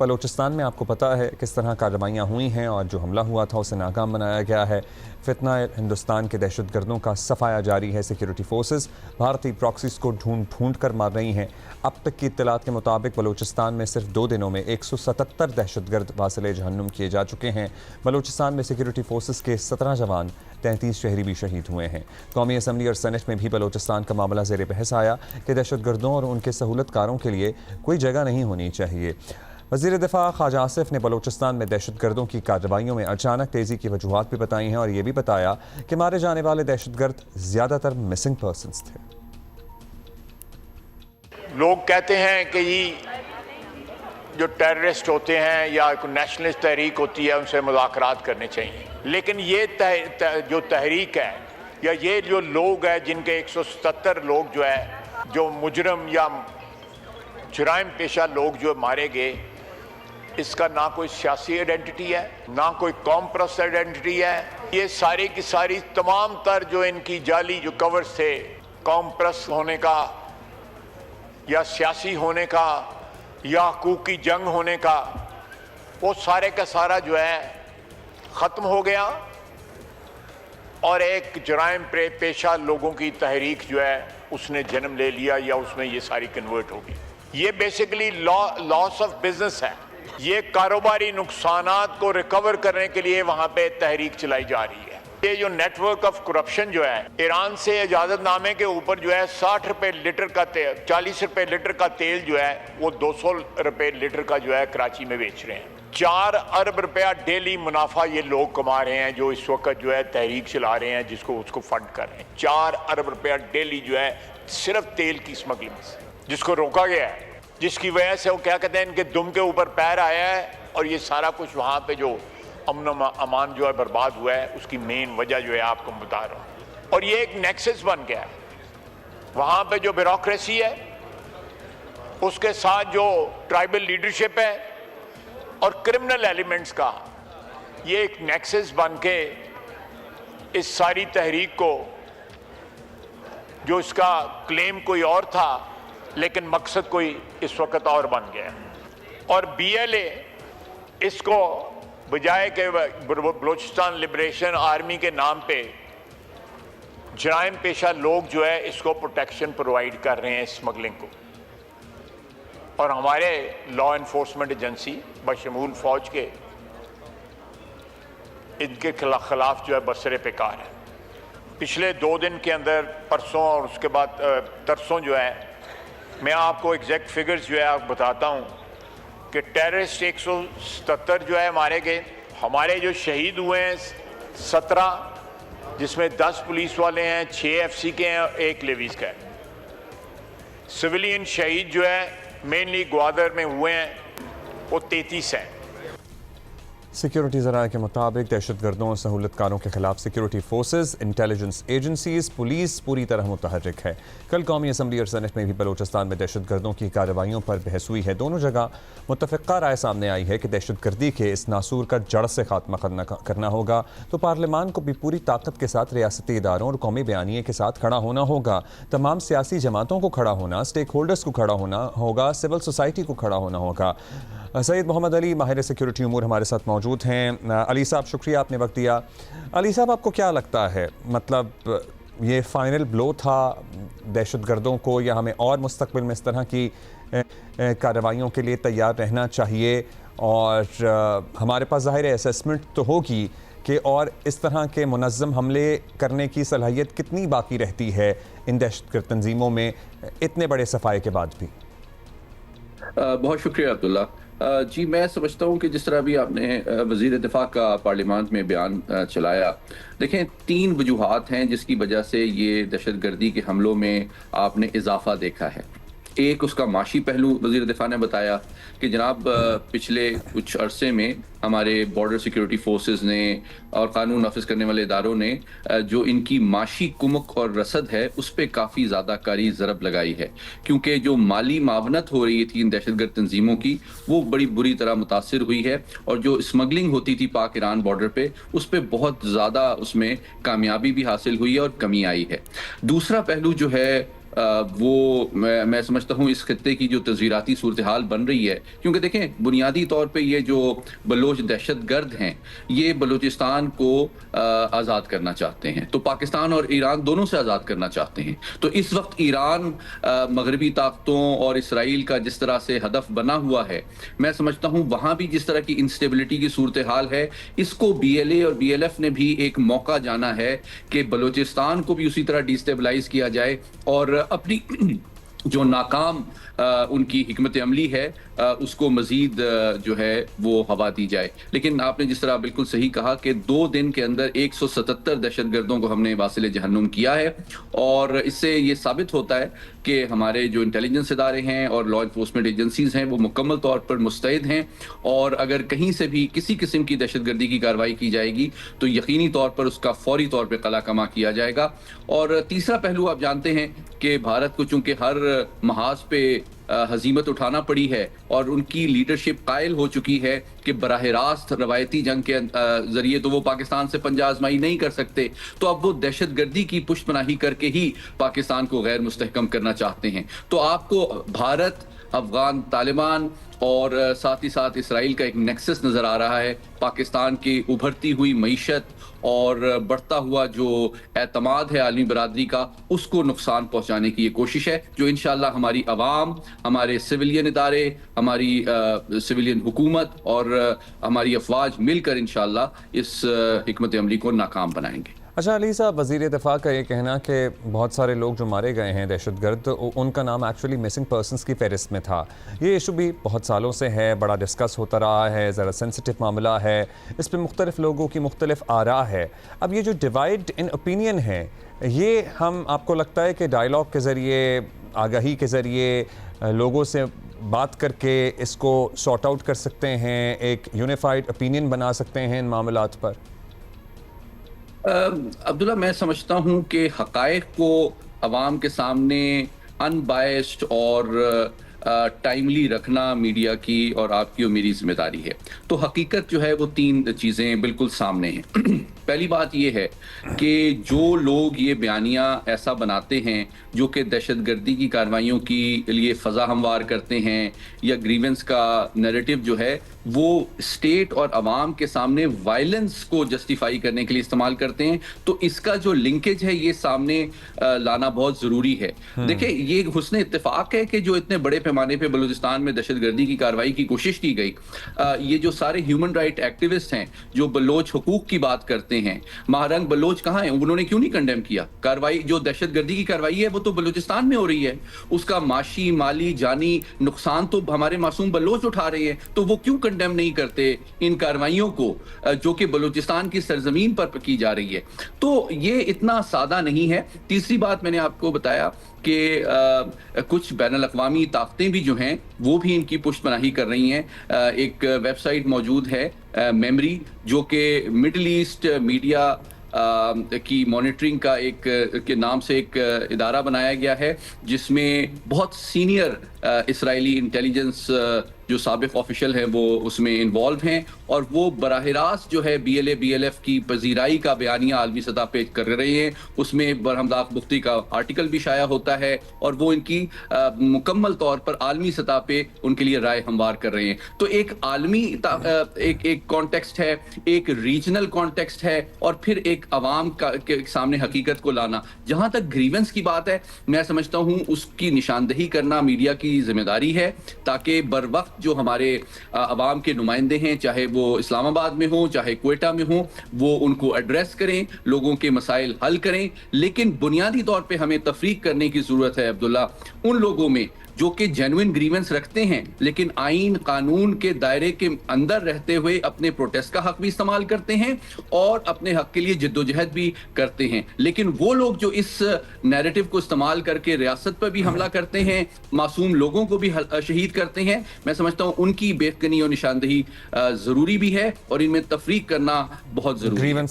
بلوچستان میں آپ کو پتہ ہے کس طرح کارروائیاں ہوئی ہیں اور جو حملہ ہوا تھا اسے ناکام بنایا گیا ہے۔ فتنہ ہندوستان کے دہشت گردوں کا صفایا جاری ہے۔ سیکیورٹی فورسز بھارتی پراکسیز کو ڈھونڈ کر مار رہی ہیں۔ اب تک کی اطلاعات کے مطابق بلوچستان میں صرف 2 دنوں میں 177 دہشت گرد واصل جہنم کیے جا چکے ہیں۔ بلوچستان میں سیکیورٹی فورسز کے 17 جوان 33 شہری بھی شہید ہوئے ہیں۔ قومی اسمبلی اور سینٹ میں بھی بلوچستان کا معاملہ زیر بحث آیا کہ دہشت گردوں اور ان کے سہولت کاروں کے لیے کوئی جگہ نہیں ہونی چاہیے۔ وزیر دفاع خواجہ آصف نے بلوچستان میں دہشت گردوں کی کارروائیوں میں اچانک تیزی کی وجوہات بھی بتائی ہیں اور یہ بھی بتایا کہ مارے جانے والے دہشت گرد زیادہ تر مسنگ پرسنز تھے۔ لوگ کہتے ہیں کہ یہ جو ٹیررسٹ ہوتے ہیں یا کوئی نیشنلسٹ تحریک ہوتی ہے ان سے مذاکرات کرنے چاہیے، لیکن یہ جو تحریک ہے یا یہ جو لوگ ہیں جن کے 177 لوگ جو ہے جو مجرم یا جرائم پیشہ لوگ جو مارے گئے، اس کا نہ کوئی سیاسی ایڈنٹی ہے نہ کوئی قوم پرست ایڈنٹی ہے۔ یہ ساری کی ساری تمام تر جو ان کی جعلی جو کورز تھے قوم پرست ہونے کا یا سیاسی ہونے کا یا حقوقی جنگ ہونے کا، وہ سارے کا سارا جو ہے ختم ہو گیا اور ایک جرائم پیشہ لوگوں کی تحریک جو ہے اس نے جنم لے لیا یا اس میں یہ ساری کنورٹ ہوگی۔ یہ بیسیکلی لاس آف بزنس ہے۔ یہ کاروباری نقصانات کو ریکور کرنے کے لیے وہاں پہ تحریک چلائی جا رہی ہے۔ یہ جو نیٹ ورک آف کرپشن جو ہے، ایران سے اجازت نامے کے اوپر جو ہے 60 روپے لیٹر کا تیل، 40 روپے لیٹر کا تیل جو ہے وہ 200 روپے لیٹر کا جو ہے کراچی میں بیچ رہے ہیں۔ 4 ارب روپیہ ڈیلی منافع یہ لوگ کما رہے ہیں جو اس وقت جو ہے تحریک چلا رہے ہیں جس کو اس کو فنڈ کر رہے ہیں۔ 4 ارب روپیہ ڈیلی جو ہے صرف تیل کی اسمگلنگ سے، جس کو روکا گیا ہے، جس کی وجہ سے وہ کیا کہتے ہیں ان کے دم کے اوپر پیر آیا ہے اور یہ سارا کچھ وہاں پہ جو امن و امان جو ہے برباد ہوا ہے اس کی مین وجہ جو ہے آپ کو بتا رہا ہوں۔ اور یہ ایک نیکسس بن گیا ہے، وہاں پہ جو بیوروکریسی ہے اس کے ساتھ جو ٹرائبل لیڈرشپ ہے اور کرمنل ایلیمنٹس کا یہ ایک نیکسس بن کے اس ساری تحریک کو، جو اس کا کلیم کوئی اور تھا لیکن مقصد کوئی اس وقت اور بن گیا۔ اور بی ایل اے اس کو بجائے کہ بلوچستان لبریشن آرمی کے نام پہ جرائم پیشہ لوگ جو ہے اس کو پروٹیکشن پرووائڈ کر رہے ہیں اسمگلنگ کو، اور ہمارے لا انفورسمنٹ ایجنسی بشمول فوج کے ان کے خلاف جو ہے برسر پیکار ہے۔ پچھلے 2 دن کے اندر، پرسوں اور اس کے بعد ترسوں جو ہے، میں آپ کو ایگزیکٹ فگرز جو ہے آپ بتاتا ہوں کہ ٹیررسٹ 177 جو ہے مارے گئے، ہمارے جو شہید ہوئے ہیں 17، جس میں 10 پولیس والے ہیں، 6 ایف سی کے ہیں اور 1 لیویز کا ہے۔ سویلین شہید جو ہے مینلی گوادر میں ہوئے ہیں وہ 33 ہیں۔ سیکیورٹی ذرائع کے مطابق دہشت گردوں اور سہولت کاروں کے خلاف security forces, intelligence agencies, police پوری طرح متحرک ہے۔ کل قومی اسمبلی اور سینٹ میں بھی بلوچستان میں دہشت گردوں کی کارروائیوں پر بحث ہوئی ہے۔ دونوں جگہ متفقہ رائے سامنے آئی ہے کہ دہشت گردی کے اس ناسور کا جڑ سے خاتمہ کرنا ہوگا تو پارلیمان کو بھی پوری طاقت کے ساتھ ریاستی اداروں اور قومی بیانیے کے ساتھ کھڑا ہونا ہوگا۔ تمام سیاسی جماعتوں کو کھڑا ہونا، اسٹیک ہولڈرز کو کھڑا ہونا ہوگا، سول سوسائٹی کو کھڑا ہونا ہوگا۔ سید محمد علی ماہر سیکیورٹی امور ہمارے ساتھ موجود ہیں۔ علی صاحب شکریہ آپ نے وقت دیا۔ علی صاحب آپ کو کیا لگتا ہے، مطلب یہ فائنل بلو تھا دہشت گردوں کو، یا ہمیں اور مستقبل میں اس طرح کی کارروائیوں کے لیے تیار رہنا چاہیے؟ اور ہمارے پاس ظاہر اسیسمنٹ تو ہوگی کہ اور اس طرح کے منظم حملے کرنے کی صلاحیت کتنی باقی رہتی ہے ان دہشت گرد تنظیموں میں اتنے بڑے صفائے کے بعد بھی؟ بہت شکریہ عبداللہ۔ جی میں سمجھتا ہوں کہ جس طرح بھی آپ نے وزیر دفاع کا پارلیمانٹ میں بیان چلایا، دیکھیں 3 وجوہات ہیں جس کی وجہ سے یہ دہشت گردی کے حملوں میں آپ نے اضافہ دیکھا ہے۔ ایک اس کا معاشی پہلو وزیر دفاع نے بتایا کہ جناب پچھلے کچھ عرصے میں ہمارے بارڈر سیکیورٹی فورسز نے اور قانون نافذ کرنے والے اداروں نے جو ان کی معاشی کمک اور رصد ہے اس پہ کافی زیادہ کاری ضرب لگائی ہے، کیونکہ جو مالی معاونت ہو رہی تھی ان دہشت گرد تنظیموں کی وہ بڑی بری طرح متاثر ہوئی ہے، اور جو اسمگلنگ ہوتی تھی پاک ایران بارڈر پہ اس پہ بہت زیادہ اس میں کامیابی بھی حاصل ہوئی ہے اور کمی آئی ہے۔ دوسرا پہلو جو ہے وہ میں سمجھتا ہوں اس خطے کی جو تزویراتی صورتحال بن رہی ہے، کیونکہ دیکھیں بنیادی طور پہ یہ جو بلوچ دہشت گرد ہیں یہ بلوچستان کو آزاد کرنا چاہتے ہیں، تو پاکستان اور ایران دونوں سے آزاد کرنا چاہتے ہیں. تو اس وقت ایران مغربی طاقتوں اور اسرائیل کا جس طرح سے ہدف بنا ہوا ہے، میں سمجھتا ہوں وہاں بھی جس طرح کی انسٹیبلٹی کی صورتحال ہے، اس کو بی ایل اے اور بی ایل ایف نے بھی ایک موقع جانا ہے کہ بلوچستان کو بھی اسی طرح ڈیسٹیبلائز کیا جائے اور اپنی جو ناکام ان کی حکمت عملی ہے اس کو مزید جو ہے وہ ہوا دی جائے. لیکن آپ نے جس طرح بالکل صحیح کہا کہ 2 دن کے اندر 177 دہشت گردوں کو ہم نے واصل جہنم کیا ہے، اور اس سے یہ ثابت ہوتا ہے کہ ہمارے جو انٹیلیجنس ادارے ہیں اور لا انفورسمنٹ ایجنسیز ہیں وہ مکمل طور پر مستعد ہیں، اور اگر کہیں سے بھی کسی قسم کی دہشت گردی کی کارروائی کی جائے گی تو یقینی طور پر اس کا فوری طور پہ قلع کما کیا جائے گا. اور تیسرا پہلو آپ جانتے ہیں کہ بھارت کو چونکہ ہر محاذ پہ ہزیمت اٹھانا پڑی ہے اور ان کی لیڈرشپ قائل ہو چکی ہے کہ براہ راست روایتی جنگ کے ذریعے تو وہ پاکستان سے پنجہ آزمائی نہیں کر سکتے، تو اب وہ دہشت گردی کی پشت پناہی کر کے ہی پاکستان کو غیر مستحکم کرنا چاہتے ہیں. تو آپ کو بھارت، افغان طالبان اور ساتھ ہی ساتھ اسرائیل کا ایک نیکسس نظر آ رہا ہے. پاکستان کی ابھرتی ہوئی معیشت اور بڑھتا ہوا جو اعتماد ہے عالمی برادری کا، اس کو نقصان پہنچانے کی یہ کوشش ہے، جو انشاءاللہ ہماری عوام، ہمارے سویلین ادارے، ہماری سویلین حکومت اور ہماری افواج مل کر انشاءاللہ اس حکمت عملی کو ناکام بنائیں گے. اچھا علی صاحب، وزیر دفاع کا یہ کہنا کہ بہت سارے لوگ جو مارے گئے ہیں دہشت گرد، ان کا نام ایکچولی مسنگ پرسنز کی فہرست میں تھا. یہ ایشو بھی بہت سالوں سے ہے، بڑا ڈسکس ہوتا رہا ہے، ذرا سینسٹیو معاملہ ہے، اس پہ مختلف لوگوں کی مختلف آراء ہے. اب یہ جو ڈیوائڈ ان اوپینین ہے، یہ ہم آپ کو لگتا ہے کہ ڈائیلاگ کے ذریعے، آگاہی کے ذریعے، لوگوں سے بات کر کے اس کو سارٹ آؤٹ کر سکتے ہیں، ایک یونیفائڈ اوپینین بنا سکتے ہیں ان معاملات پر؟ عبداللہ، میں سمجھتا ہوں کہ حقائق کو عوام کے سامنے ان بائسڈ اور ٹائملی رکھنا میڈیا کی اور آپ کی اور میری ذمہ داری ہے. تو حقیقت جو ہے وہ 3 چیزیں بالکل سامنے ہیں. پہلی بات یہ ہے کہ جو لوگ یہ بیانیہ ایسا بناتے ہیں جو کہ دہشت گردی کی کارروائیوں کے لیے فضا ہموار کرتے ہیں یا گریونس کا نیریٹو جو ہے وہ اسٹیٹ اور عوام کے سامنے وائلنس کو جسٹیفائی کرنے کے لیے استعمال کرتے ہیں، تو اس کا جو لنکیج ہے یہ سامنے لانا بہت ضروری ہے. دیکھیں، یہ حسن اتفاق ہے کہ جو اتنے بڑے پیمانے پہ بلوچستان میں دہشت گردی کی کارروائی کی کوشش کی گئی، یہ جو سارے ہیومن رائٹ ایکٹیوسٹ ہیں جو بلوچ حقوق کی بات کرتے ہیں، مہارنگ بلوچ کہاں ہیں؟ انہوں نے کیوں نہیں کنڈیم کیا کارروائی؟ جو دہشت گردی کی کارروائی ہے وہ تو بلوچستان میں ہو رہی ہے، اس کا معاشی، مالی، جانی نقصان تو ہمارے معصوم بلوچ اٹھا رہے ہیں، تو وہ کیوں کنڈیم نہیں کرتے ان کارروائیوں کو جو کہ بلوچستان کی سرزمین پر کی جا رہی ہے؟ تو یہ اتنا سادہ نہیں ہے. تیسری بات میں نے آپ کو بتایا کہ کچھ بین الاقوامی طاقتیں بھی جو ہیں وہ بھی ان کی پشت پناہی کر رہی ہیں. ایک ویب سائٹ موجود ہے میمری، جو کہ مڈل ایسٹ میڈیا کی مانیٹرنگ کا ایک کے نام سے ایک ادارہ بنایا گیا ہے، جس میں بہت سینئر اسرائیلی انٹیلیجنس جو سابق آفیشل ہیں وہ اس میں انوالو ہیں، اور وہ براہ راست جو ہے B L A B L F کی پذیرائی کا بیانیہ عالمی سطح پہ کر رہے ہیں. اس میں برہمداغ بختی کا آرٹیکل بھی شائع ہوتا ہے، اور وہ ان کی مکمل طور پر عالمی سطح پہ ان کے لیے رائے ہموار کر رہے ہیں. تو ایک عالمی ایک کانٹیکسٹ ہے، ایک ریجنل کانٹیکسٹ ہے، اور پھر ایک عوام کے سامنے حقیقت کو لانا. جہاں تک گریونس کی بات ہے، میں سمجھتا ہوں اس کی نشاندہی کرنا میڈیا کی ذمہ داری ہے، تاکہ بر وقت جو ہمارے عوام کے نمائندے ہیں، چاہے وہ اسلام آباد میں ہوں چاہے کوئٹہ میں ہوں، وہ ان کو ایڈریس کریں، لوگوں کے مسائل حل کریں. لیکن بنیادی طور پہ ہمیں تفریق کرنے کی ضرورت ہے عبداللہ ان لوگوں میں جو کہ جینوئن گریونس رکھتے ہیں لیکن آئین قانون کے دائرے کے اندر رہتے ہوئے اپنے پروٹیسٹ کا حق بھی استعمال کرتے ہیں اور اپنے حق کے لیے جدوجہد بھی کرتے ہیں. لیکن وہ لوگ جو اس نیریٹو کو استعمال کر کے ریاست پر بھی حملہ کرتے ہیں، معصوم لوگوں کو بھی شہید کرتے ہیں، میں سمجھتا ہوں ان کی بے کنی اور نشاندہی ضروری بھی ہے، اور ان میں تفریق کرنا بہت ضروری ہے.